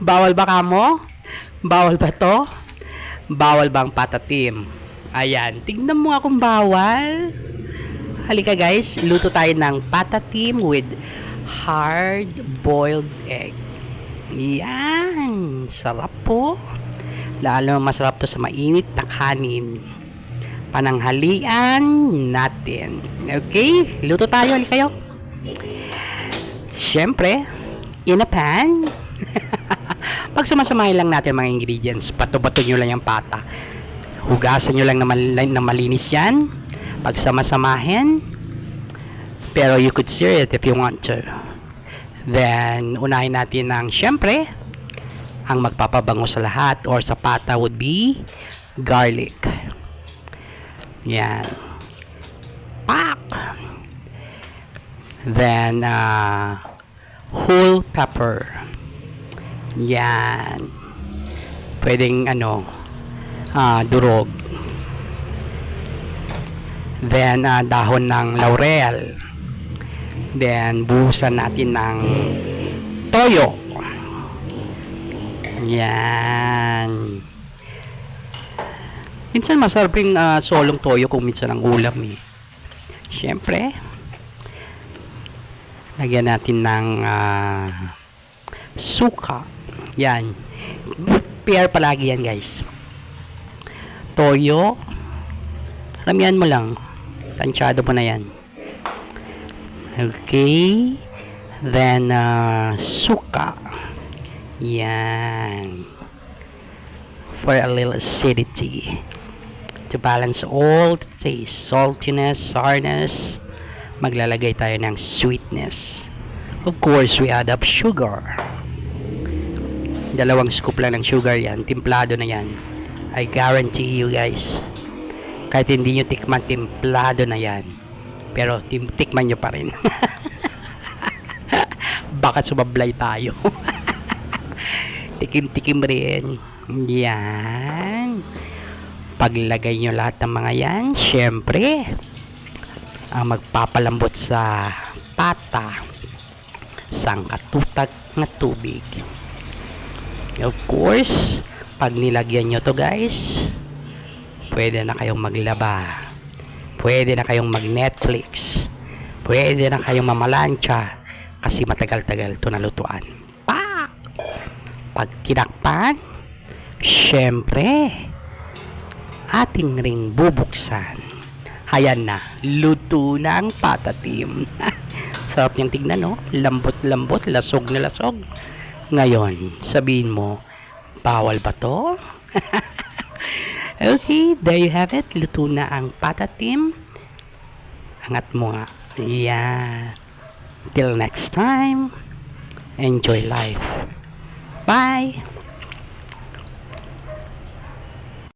Bawal ba kamo? Bawal ba to? Bawal bang patatim? Ayan, tignan mo akong bawal. Halika guys, luto tayo ng patatim with hard-boiled egg. Yan, sarap po. Lalo masarap to sa mainit na kanin. Pananghalian natin. Okay, luto tayo. Halika kayo. Siyempre, in a pan. Pag sumasamahin lang natin mga ingredients, bato-bato nyo lang yung pata. Hugasan nyo lang na malinis yan. Pag samasamahin, pero you could sear it if you want to. Then, unahin natin ng, syempre, ang magpapabango sa lahat or sa pata would be garlic. Yan. Pak! Then, whole pepper. Yan. Pwedeng, durog. Then, dahon ng laurel. Then, buhusan natin ng toyo. Yan. Minsan masarap rin solong toyo kung minsan ang ulam eh. Siyempre, lagyan natin ng suka. Yan. Pair palagi yan guys. Toyo. Ramihan mo lang. Tansyado mo na yan. Okay. Then, suka. Yan. For a little acidity. To balance all the taste. Saltiness, sourness. Maglalagay tayo ng sweetness. Of course, we add up sugar. 2 scoop lang ng sugar yan. Timplado na yan. I guarantee you guys. Kahit hindi nyo tikman, timplado na yan. Pero tikman nyo pa rin. Baka sumablay tayo. Tikim-tikim rin. Yan. Paglagay nyo lahat ng mga yan, syempre, ang magpapalambot sa pata, sangkatutak na tubig. Of course, pag nilagyan nyo to guys, pwede na kayong maglaba. Pwede na kayong mag-Netflix. Pwede na kayong mamalansya. Kasi matagal-tagal to nalutuan. Pag tinakpan, syempre, ating ring bubuksan. Hayan na, luto na ang patatim. Sarap niyang tignan, no? Lambot-lambot, lasog na lasog. Ngayon, sabihin mo, bawal ba to? Okay, there you have it. Luto na ang patatim. Angat mo nga. Yeah. Till next time, enjoy life. Bye!